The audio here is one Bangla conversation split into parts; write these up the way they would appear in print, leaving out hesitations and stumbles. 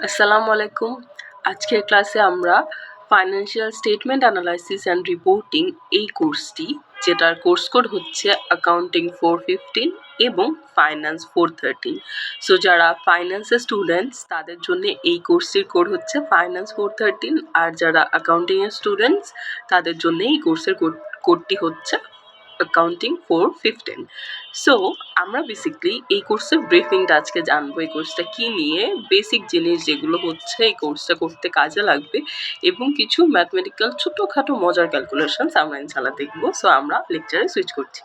আসসালামু আলাইকুম। আজকের ক্লাসে আমরা financial statement analysis and reporting এই কোর্সটি, যেটার কোর্স কোড হচ্ছে অ্যাকাউন্টিং 415 এবং ফাইন্যান্স 413। সো যারা ফাইন্যান্সের স্টুডেন্টস তাদের জন্য এই কোর্সটির কোড হচ্ছে ফাইন্যান্স 413, আর যারা অ্যাকাউন্টিংয়ের স্টুডেন্টস তাদের জন্য এই কোর্সের কোডটি হচ্ছে অ্যাকাউন্টিং 415। সো আমরা বেসিক্যালি এই কোর্সের ব্রিফিংটা আজকে জানবো। এই কোর্সটা কি নিয়ে, বেসিক জিনিস যেগুলো হচ্ছে এই কোর্সটা করতে কাজে লাগবে, এবং কিছু ম্যাথমেটিক্যাল ছোটোখাটো মজার ক্যালকুলেশনস আমরা ইনশাল্লাহ দেখবো। সো আমরা লেকচারে সুইচ করছি।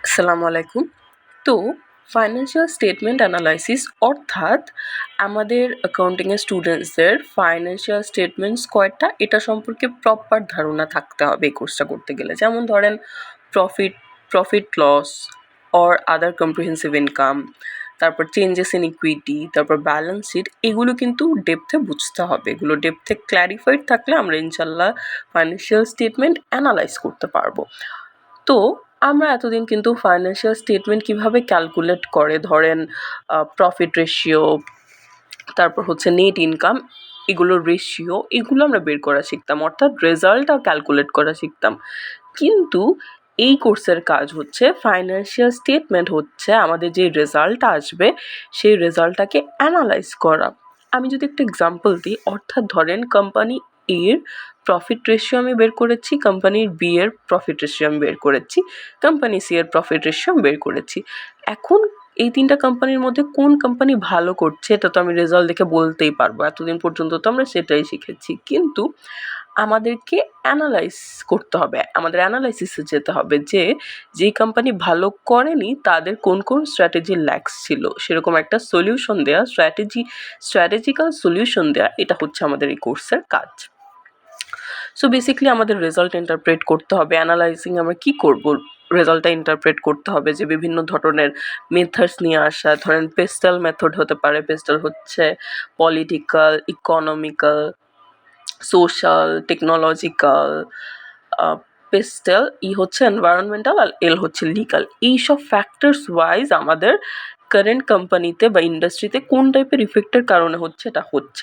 আসসালামু আলাইকুম। তো ফাইন্যান্সিয়াল স্টেটমেন্ট অ্যানালাইসিস অর্থাৎ আমাদের অ্যাকাউন্টিংয়ের স্টুডেন্টসদের ফাইন্যান্সিয়াল স্টেটমেন্টস কয়টা এটা সম্পর্কে প্রপার ধারণা থাকতে হবে এই কোর্সটা করতে গেলে। যেমন ধরেন profit loss or other comprehensive income, তারপর চেঞ্জেস ইন ইকুইটি, তারপর ব্যালেন্স শিট, এগুলো কিন্তু ডেপথে বুঝতে হবে। এগুলো ডেপথে ক্ল্যারিফাইড থাকলে আমরা ইনশাল্লাহ ফাইন্যান্সিয়াল স্টেটমেন্ট অ্যানালাইজ করতে পারবো। তো আমরা এতদিন কিন্তু ফাইন্যান্সিয়াল স্টেটমেন্ট কিভাবে ক্যালকুলেট করে, ধরেন প্রফিট রেশিও, তারপর হচ্ছে নেট ইনকাম, এগুলোর রেশিও, এগুলো আমরা বের করা শিখতাম, অর্থাৎ রেজাল্টটা ক্যালকুলেট করা শিখতাম। কিন্তু এই কোর্সের কাজ হচ্ছে ফাইন্যান্সিয়াল স্টেটমেন্ট হচ্ছে আমাদের যে রেজাল্ট আসবে সেই রেজাল্টটাকে অ্যানালাইজ করা। আমি যদি একটা এক্সাম্পল দিই, অর্থাৎ ধরেন কোম্পানি এর প্রফিট রেশিও আমি বের করেছি, কোম্পানির বি এর প্রফিট রেশিও আমি বের করেছি, কোম্পানি সি এর প্রফিট রেশিও আমি বের করেছি। এখন এই তিনটা কোম্পানির মধ্যে কোন কোম্পানি ভালো করছে এটা তো আমি রেজাল্ট দেখে বলতেই পারবো। এতদিন পর্যন্ত তো আমরা সেটাই শিখেছি, কিন্তু আমাদেরকে অ্যানালাইজ করতে হবে, আমাদের অ্যানালাইসিসে যেতে হবে যে যেই কোম্পানি ভালো করেনি তাদের কোন কোন স্ট্র্যাটেজি ল্যাক্স ছিল, সেরকম একটা সলিউশন দেওয়া, স্ট্র্যাটেজিক্যাল সলিউশন দেওয়া, এটা হচ্ছে আমাদের এই কোর্সের কাজ। সো বেসিক্যালি আমাদের রেজাল্ট ইন্টারপ্রেট করতে হবে। অ্যানালাইজিং আমরা কী করব, রেজাল্টটা ইন্টারপ্রেট করতে হবে যে বিভিন্ন ধরনের মেথডস নিয়ে আসা, ধরেন পেস্টাল মেথড হতে পারে। পেস্টাল হচ্ছে political, economical, social, technological, PESTEL E হচ্ছে এনভায়রনমেন্টাল, আর এল হচ্ছে লিগাল। এইসব ফ্যাক্টরস ওয়াইজ আমাদের কারেন্ট কোম্পানিতে বা ইন্ডাস্ট্রিতে কোন টাইপের ইফেক্টের কারণে হচ্ছে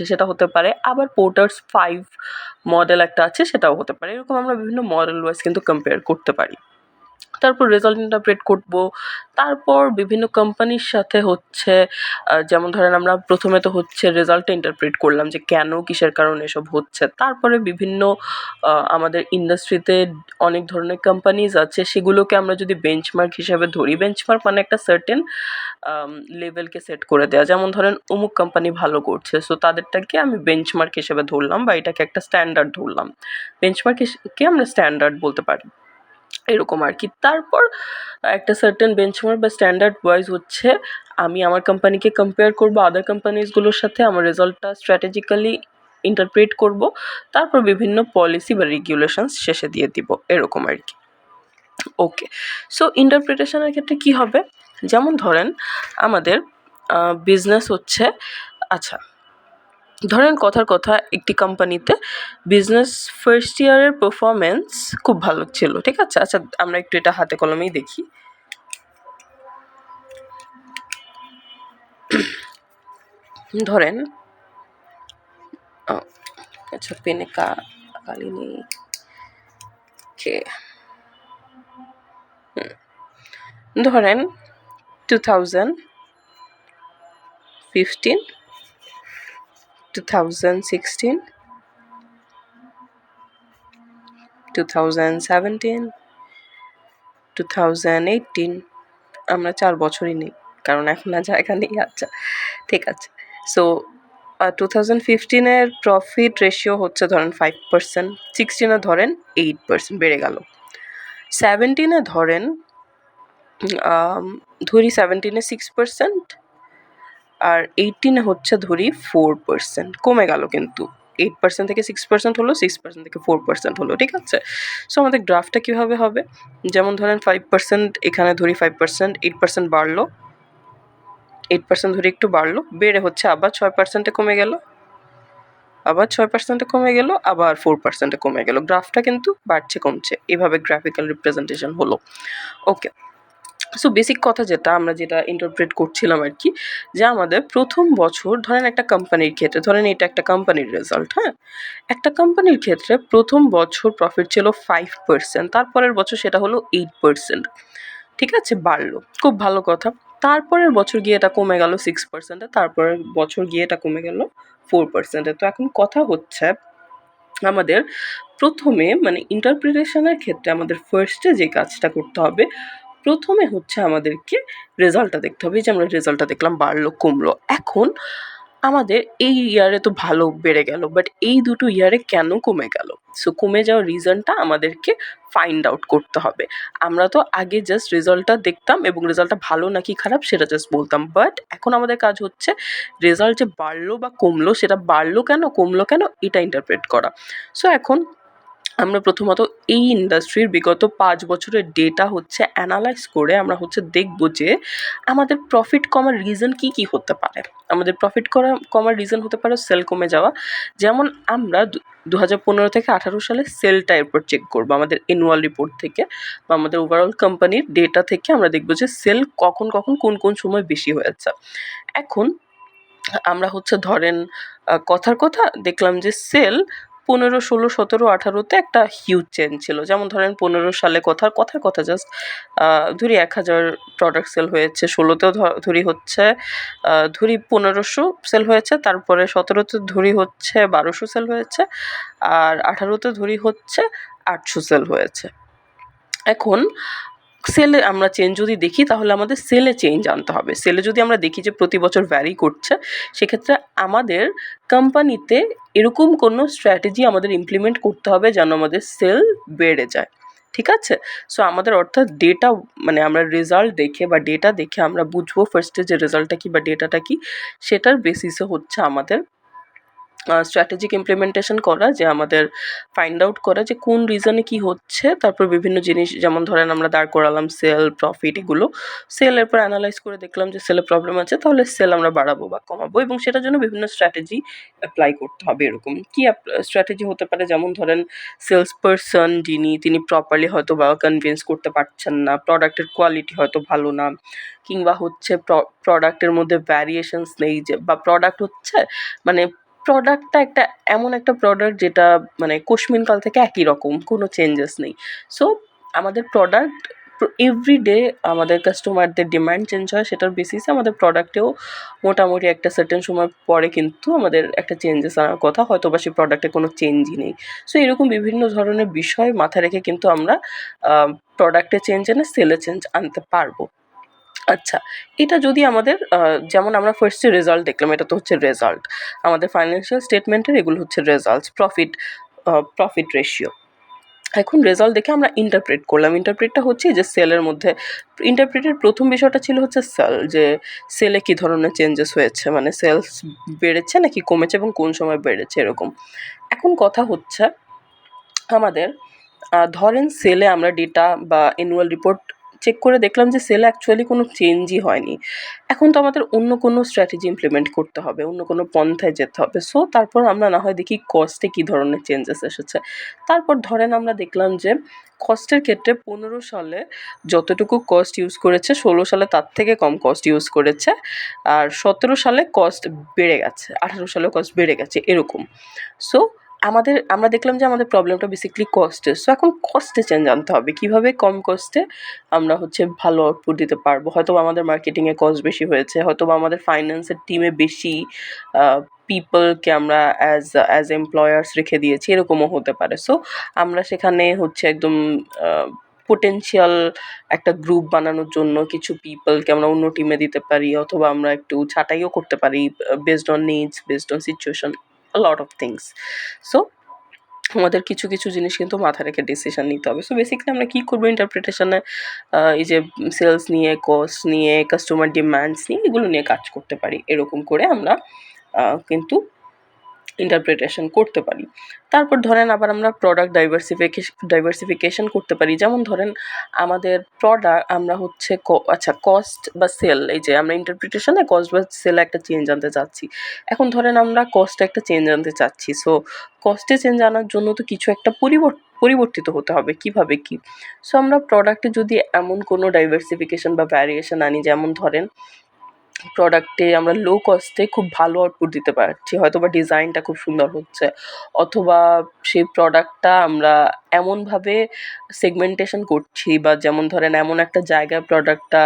সেটা হতে পারে। আবার পোর্টার্স 5 মডেল একটা আছে, সেটাও হতে পারে। এরকম আমরা বিভিন্ন মডেল ওয়াইজ কিন্তু কম্পেয়ার করতে পারি। তারপর রেজাল্ট ইন্টারপ্রেট করব, তারপর বিভিন্ন কোম্পানির সাথে হচ্ছে যেমন ধরেন আমরা প্রথমে তো হচ্ছে রেজাল্টটা ইন্টারপ্রেট করলাম যে কেন, কিসের কারণে এসব হচ্ছে। তারপরে বিভিন্ন আমাদের ইন্ডাস্ট্রিতে অনেক ধরনের কোম্পানিজ আছে, সেগুলোকে আমরা যদি বেঞ্চমার্ক হিসেবে ধরি, বেঞ্চমার্ক মানে একটা সার্টেন লেভেলকে সেট করে দেওয়া। যেমন ধরেন অমুক কোম্পানি ভালো করছে, সো তাদেরটাকে আমি বেঞ্চমার্ক হিসেবে ধরলাম, বা এটাকে একটা স্ট্যান্ডার্ড ধরলাম। বেঞ্চমার্ককে আমরা স্ট্যান্ডার্ড বলতে পারি, এরকম আর কি। তারপর একটা সার্টেন বেঞ্চমার্ক বা স্ট্যান্ডার্ড ওয়াইজ হচ্ছে আমি আমার কোম্পানিকে কম্পেয়ার করবো আদার কোম্পানিজগুলোর সাথে, আমার রেজাল্টটা স্ট্র্যাটেজিক্যালি ইন্টারপ্রেট করব, তারপর বিভিন্ন পলিসি বা রেগুলেশনস শেষে দিয়ে দিব, এরকম আর কি। ওকে, সো ইন্টারপ্রিটেশনের ক্ষেত্রে কি হবে, যেমন ধরেন আমাদের বিজনেস হচ্ছে, আচ্ছা ধরেন কথার কথা একটি কোম্পানিতে বিজনেস ফার্স্ট ইয়ারের পারফরমেন্স খুব ভালো ছিল, ঠিক আছে। আচ্ছা আমরা একটু এটা হাতে কলমেই দেখি। ধরেন আচ্ছা পেনে কালি নেই, ধরেন 2015, 2016, 2017, 2018, আমরা 4 বছরই নিই কারণ এখন আর জায়গা নেই। আচ্ছা ঠিক আছে, সো 2015-এর প্রফিট রেশিও হচ্ছে ধরেন 5%, 16-এ ধরেন 8% বেড়ে গেল, 17-এ ধরেন ধরি 17-এ 6%, আর 18-এ হচ্ছে ধরি 4%, কমে গেল কিন্তু 8% থেকে 6% হলো, 6% থেকে 4% হলো, ঠিক আছে। সো আমাদের গ্রাফটা কীভাবে হবে, যেমন ধরেন 5%, এখানে ধরি 5%, 8% বাড়লো, 8% ধরে একটু বাড়লো, বেড়ে হচ্ছে আবার 6%-এ কমে গেল, আবার 6%-এ কমে গেল, আবার 4%-এ কমে গেল। গ্রাফটা কিন্তু বাড়ছে কমছে, এভাবে গ্রাফিক্যাল রিপ্রেজেন্টেশন হলো। ওকে, সো বেসিক কথা যেটা ইন্টারপ্রেট করছিলাম আর কি, যে আমাদের প্রথম বছর ধরেন একটা কোম্পানির ক্ষেত্রে, ধরেন এটা একটা কোম্পানির রেজাল্ট, হ্যাঁ? একটা কোম্পানির ক্ষেত্রে প্রথম বছর প্রফিট ছিল 5%, তারপরের বছর সেটা হলো 8%। ঠিক আছে? বাড়লো। খুব ভালো কথা। তারপরের বছর গিয়ে এটা কমে গেল 6%, তারপরের বছর গিয়ে এটা কমে গেল 4%। তো এখন কথা হচ্ছে আমাদের প্রথমে মানে ইন্টারপ্রিটেশনের ক্ষেত্রে আমাদের ফার্স্টে যে কাজটা করতে হবে, প্রথমে হচ্ছে আমাদেরকে রেজাল্টটা দেখতে হবে। এই যে আমরা রেজাল্টটা দেখলাম বাড়লো কমলো। এখন আমাদের এই ইয়ারে তো ভালো বেড়ে গেল, বাট এই দুটো ইয়ারে কেন কমে গেল? সো কমে যাওয়ার রিজনটা আমাদেরকে ফাইন্ড আউট করতে হবে। আমরা তো আগে জাস্ট রেজাল্টটা দেখতাম এবং রেজাল্টটা ভালো নাকি খারাপ সেটা জাস্ট বলতাম, বাট এখন আমাদের কাজ হচ্ছে রেজাল্ট যে বাড়লো বা কমলো, সেটা বাড়লো কেন কমলো কেন এটা ইন্টারপ্রেট করা। সো এখন আমরা প্রথমত এই ইন্ডাস্ট্রির বিগত 5 বছরের ডেটা হচ্ছে অ্যানালাইজ করে আমরা হচ্ছে দেখব যে আমাদের প্রফিট কমার রিজন কি হতে পারে। আমাদের প্রফিট কমার রিজন হতে পারে সেল কমে যাওয়া। যেমন আমরা 2015 থেকে 18 সালে সেলটা এরপর চেক করব আমাদের অ্যানুয়াল রিপোর্ট থেকে বা আমাদের ওভারঅল কোম্পানির ডেটা থেকে আমরা দেখব যে সেল কখন কোন সময় বেশি হয়েছে। এখন আমরা হচ্ছে ধরেন কথার কথা দেখলাম যে সেল 15, 16, 17, 18-তে একটা হিউজ চেঞ্জ ছিল। যেমন ধরেন 15 সালে কথার কথা জাস্ট ধরি 1000 প্রোডাক্ট সেল হয়েছে, 16তেও ধরি হচ্ছে ধরি 1500 সেল হয়েছে, তারপরে 17তে ধরি হচ্ছে 1200 সেল হয়েছে, আর 18তে ধরি হচ্ছে 800 সেল হয়েছে। এখন সেলে আমরা চেঞ্জ যদি দেখি তাহলে আমাদের সেলে চেঞ্জ আনতে হবে। সেলে যদি আমরা দেখি যে প্রতি বছর ভ্যারি করছে, সেক্ষেত্রে আমাদের কোম্পানিতে এরকম কোনো স্ট্র্যাটেজি আমাদের ইমপ্লিমেন্ট করতে হবে যেন আমাদের সেল বেড়ে যায়। ঠিক আছে? সো আমাদের অর্থাৎ ডেটা মানে আমরা রেজাল্ট দেখে বা ডেটা দেখে আমরা বুঝবো ফার্স্টে যে রেজাল্টটা কি বা ডেটাটা কি, সেটার বেসিসে হচ্ছে আমাদের স্ট্র্যাটেজিক ইমপ্লিমেন্টেশন করা, যে আমাদের ফাইন্ড আউট করা যে কোন রিজনে কি হচ্ছে। তারপর বিভিন্ন জিনিস যেমন ধরেন আমরা দাঁড় করালাম সেল, প্রফিট এগুলো। সেল এরপর অ্যানালাইজ করে দেখলাম যে সেলে প্রবলেম আছে, তাহলে সেল আমরা বাড়াবো বা কমাবো এবং সেটার জন্য বিভিন্ন স্ট্র্যাটেজি অ্যাপ্লাই করতে হবে। এরকম কি স্ট্র্যাটেজি হতে পারে, যেমন ধরেন সেলস পারসন তিনি প্রপারলি হয়তো বা কনভিন্স করতে পারছেন না, প্রোডাক্টের কোয়ালিটি হয়তো ভালো না, কিংবা হচ্ছে প্রোডাক্টের মধ্যে ভ্যারিয়েশনস নেই, যে বা প্রোডাক্ট হচ্ছে মানে প্রোডাক্টটা এমন একটা প্রোডাক্ট যেটা মানে কোশমিনকাল থেকে একই রকম, কোনো চেঞ্জেস নেই। সো আমাদের প্রোডাক্ট এভরিডে আমাদের কাস্টমারদের ডিমান্ড চেঞ্জ হয়, সেটার বেসিসে আমাদের প্রোডাক্টেও মোটামুটি একটা সার্টেন সময় পরে কিন্তু আমাদের একটা চেঞ্জেস আনার কথা, হয়তো বা সেই প্রোডাক্টে কোনো চেঞ্জই নেই। সো এরকম বিভিন্ন ধরনের বিষয় মাথায় রেখে কিন্তু আমরা প্রোডাক্টে চেঞ্জ এনে সেলে চেঞ্জ আনতে পারবো। আচ্ছা, এটা যদি আমাদের যেমন আমরা ফার্স্টে রেজাল্ট দেখলাম, এটা তো হচ্ছে রেজাল্ট। আমাদের ফাইন্যান্সিয়াল স্টেটমেন্টের এগুলো হচ্ছে রেজাল্টস, প্রফিট রেশিও। এখন রেজাল্ট দেখে আমরা ইন্টারপ্রেট করলাম। ইন্টারপ্রেটটা হচ্ছে যে সেলের মধ্যে ইন্টারপ্রেটের প্রথম বিষয়টা ছিল হচ্ছে সেল, যে সেলে কী ধরনের চেঞ্জেস হয়েছে, মানে সেলস বেড়েছে নাকি কমেছে এবং কোন সময় বেড়েছে এরকম। এখন কথা হচ্ছে আমাদের ধরেন সেলে আমরা ডেটা বা অ্যানুয়াল রিপোর্ট চেক করে দেখলাম যে সেলে অ্যাকচুয়ালি কোনো চেঞ্জই হয়নি। এখন তো আমাদের অন্য কোনো স্ট্র্যাটেজি ইমপ্লিমেন্ট করতে হবে, অন্য কোনো পন্থায় যেতে হবে। সো তারপর আমরা না হয় দেখি কস্টে কী ধরনের চেঞ্জেস এসেছে। তারপর ধরেন আমরা দেখলাম যে কস্টের ক্ষেত্রে 15 সালে যতটুকু কস্ট ইউজ করেছে, 16 সালে তার থেকে কম কস্ট ইউজ করেছে, আর 17 সালে কস্ট বেড়ে গেছে, 18 সালেও কস্ট বেড়ে গেছে এরকম। সো আমরা দেখলাম যে আমাদের প্রবলেমটা বেসিক্যালি কস্টের। সো এখন কস্টে চেঞ্জ আনতে হবে। কীভাবে কম কস্টে আমরা হচ্ছে ভালো আউটপুট দিতে পারবো। হয়তোবা আমাদের মার্কেটিংয়ে কস্ট বেশি হয়েছে, হয়তোবা আমাদের ফাইন্যান্সের টিমে বেশি পিপলকে আমরা অ্যাজ এমপ্লয়ার্স রেখে দিয়েছি, এরকমও হতে পারে। সো আমরা সেখানে হচ্ছে একদম পোটেনশিয়াল একটা গ্রুপ বানানোর জন্য কিছু পিপলকে আমরা অন্য টিমে দিতে পারি, অথবা আমরা একটু ছাঁটাইও করতে পারি based on needs, based on situation, a lot of things. So আমাদের কিছু জিনিস কিন্তু মাথায় রেখে ডিসিশন নিতে হবে। সো বেসিক্যালি আমরা কী করবো ইন্টারপ্রিটেশনে, এই যে সেলস নিয়ে, কস্ট নিয়ে, কাস্টমার ডিমান্ডস নিয়ে, এগুলো নিয়ে কাজ করতে পারি। এরকম করে আমরা কিন্তু ইন্টারপ্রিটেশন করতে পারি। তারপর ধরেন আবার আমরা প্রোডাক্ট ডাইভার্সিফিকেশন করতে পারি। যেমন ধরেন আমাদের আমরা হচ্ছে কস্ট বা সেল, এই যে আমরা ইন্টারপ্রিটেশনে কস্ট বা সেলে একটা চেঞ্জ আনতে চাচ্ছি। এখন ধরেন আমরা কস্টে একটা চেঞ্জ আনতে চাচ্ছি। সো কস্টে চেঞ্জ আনার জন্য তো কিছু একটা পরিবর্তিত হতে হবে কিভাবে কি। সো আমরা প্রোডাক্টে যদি এমন কোনো ডাইভার্সিফিকেশন বা ভ্যারিয়েশন আনি, যেমন ধরেন প্রোডাক্টে আমরা লো কস্টে খুব ভালো আউটপুট দিতে পারছি, হয়তো বা ডিজাইনটা খুব সুন্দর হচ্ছে, অথবা সেই প্রোডাক্টটা আমরা এমনভাবে সেগমেন্টেশন করছি, বা যেমন ধরেন এমন একটা জায়গায় প্রোডাক্টটা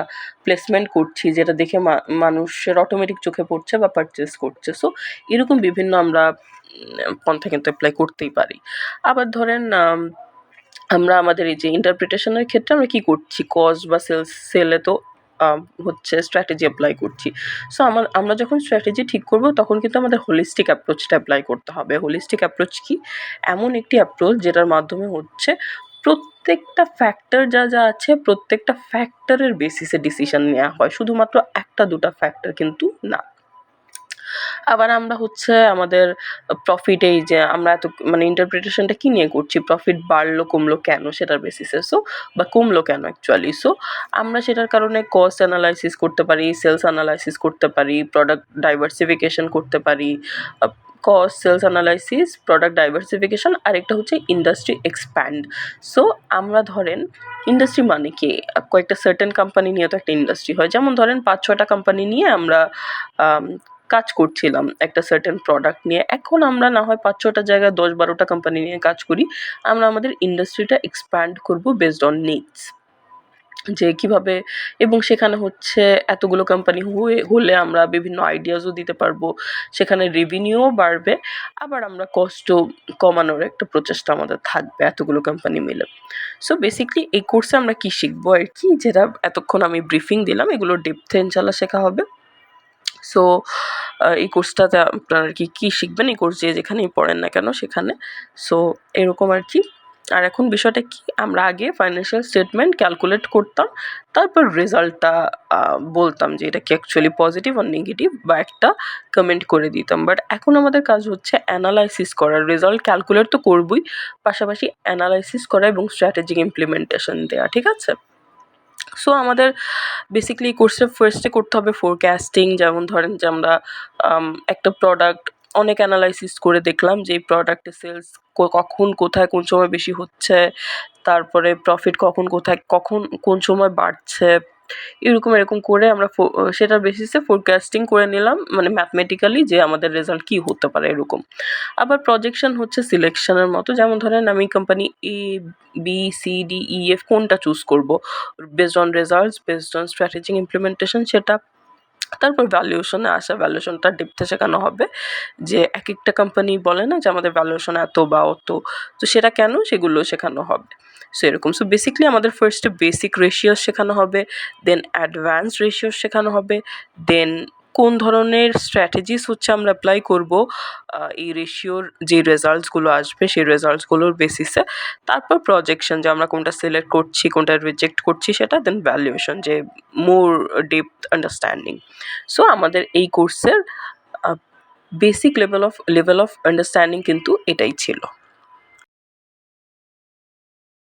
প্লেসমেন্ট করছি যেটা দেখে মানুষের অটোমেটিক চোখে পড়ছে বা পারচেস করছে। সো এরকম বিভিন্ন আমরা পন্থা কিন্তু অ্যাপ্লাই করতেই পারি। আবার ধরেন আমরা আমাদের এই যে ইন্টারপ্রিটেশনের ক্ষেত্রে আমরা কি করছি, কস্ট বা সেলে তো হচ্ছে স্ট্র্যাটেজি অ্যাপ্লাই করছি। সো আমরা যখন স্ট্র্যাটেজি ঠিক করব তখন কিন্তু আমাদের হোলিস্টিক অ্যাপ্রোচটা অ্যাপ্লাই করতে হবে। হোলিস্টিক অ্যাপ্রোচ কি? এমন একটি অ্যাপ্রোচ যেটার মাধ্যমে হচ্ছে প্রত্যেকটা ফ্যাক্টর যা আছে প্রত্যেকটা ফ্যাক্টরের বেসিসে ডিসিশন নেওয়া হয়, শুধুমাত্র ১টা-২টা ফ্যাক্টর কিন্তু না। আবার আমরা হচ্ছে আমাদের প্রফিট, এই যে আমরা এত মানে ইন্টারপ্রিটেশনটা কি নিয়ে করছি, প্রফিট বাড়লো কমলো কেন সেটার বেসিসে, সো বা কমলো কেন অ্যাকচুয়ালি। সো আমরা সেটার কারণে কস্ট অ্যানালাইসিস করতে পারি, সেলস অ্যানালাইসিস করতে পারি, প্রোডাক্ট ডাইভার্সিফিকেশন করতে পারি। Cost, sales analysis, product diversification, আরেকটা হচ্ছে ইন্ডাস্ট্রি এক্সপ্যান্ড। সো আমরা ধরেন ইন্ডাস্ট্রি মানে কি, কয়েকটা সার্টেন কোম্পানি নিয়ে তো একটা ইন্ডাস্ট্রি হয়, যেমন ধরেন ৫-৬টা কোম্পানি নিয়ে আমরা কাজ করছিলাম একটা সার্টেন প্রোডাক্ট নিয়ে। এখন আমরা না হয় ৫-৬টা জায়গায় ১০-১২টা কোম্পানি নিয়ে কাজ করি। আমরা আমাদের ইন্ডাস্ট্রিটা এক্সপ্যান্ড করব বেসড অন নিডস। যে কিভাবে, এবং সেখানে হচ্ছে এতগুলো কোম্পানি হলে আমরা বিভিন্ন আইডিয়াসও দিতে পারবো, সেখানে রেভিনিউও বাড়বে, আবার আমরা কস্টও কমানোর একটা প্রচেষ্টা আমাদের থাকবে এতগুলো কোম্পানি মিলে। সো বেসিক্যালি এই কোর্সে আমরা কি শিখবো আর কি, যেটা এতক্ষণ আমি ব্রিফিং দিলাম, এগুলো ডেপথে ইনশাল্লাহ শেখা হবে। সো এই কোর্সটাতে আপনারা আর কি শিখবেন, এই কোর্স যেখানেই পড়েন না কেন সেখানে। সো এরকম আর কি। আর এখন বিষয়টা কি, আমরা আগে ফাইন্যান্সিয়াল স্টেটমেন্ট ক্যালকুলেট করতাম, তারপর রেজাল্টটা বলতাম যে এটা কি অ্যাকচুয়ালি পজিটিভ আর নেগেটিভ, বা একটা কমেন্ট করে দিতাম। বাট এখন আমাদের কাজ হচ্ছে অ্যানালাইসিস করা, রেজাল্ট ক্যালকুলেট তো করবই, পাশাপাশি অ্যানালাইসিস করা এবং স্ট্র্যাটেজিক ইমপ্লিমেন্টেশন দেওয়া, ঠিক আছে? সো আমাদের বেসিক্যালি কোর্সে ফার্স্টে করতে হবে ফোরকাস্টিং। যেমন ধরেন যে আমরা একটা প্রোডাক্ট অনেক অ্যানালাইসিস করে দেখলাম যে এই প্রোডাক্টের সেলস কখন কোথায় কোন সময় বেশি হচ্ছে, তারপরে প্রফিট কখন কোথায় কখন কোন সময় বাড়ছে, এরকম করে আমরা সেটার বেসিসে ফোরকাস্টিং করে নিলাম, মানে ম্যাথমেটিক্যালি যে আমাদের রেজাল্ট কী হতে পারে এরকম। আবার প্রজেকশন হচ্ছে সিলেকশনের মতো, যেমন ধরেন আমি কোম্পানি এ, বি, সি, ডি, ই, এফ কোনটা চুজ করবো based on results, based on strategic implementation সেটা। তারপর ভ্যালুয়েশনে আসা, ভ্যালুয়েশনটা ডেপথে শেখানো হবে, যে একেকটা কোম্পানি বলে না যে আমাদের ভ্যালুয়েশন এত বা অত, তো সেটা কেন সেগুলো শেখানো হবে। সো এরকম। সো বেসিক্যালি আমাদের ফার্স্টে বেসিক রেশিওস শেখানো হবে, দেন অ্যাডভান্সড রেশিওস শেখানো হবে, দেন কোন ধরনের স্ট্র্যাটেজিস হচ্ছে আমরা অ্যাপ্লাই করবো এই রেশিওর যে রেজাল্টসগুলো আসবে সেই রেজাল্টসগুলোর বেসিসে। তারপর প্রজেকশন, যে আমরা কোনটা সিলেক্ট করছি কোনটা রিজেক্ট করছি সেটা, দেন ভ্যালুয়েশন, যে মোর ডেপথ আন্ডারস্ট্যান্ডিং। সো আমাদের এই কোর্সের বেসিক লেভেল অফ আন্ডারস্ট্যান্ডিং কিন্তু এটাই ছিল।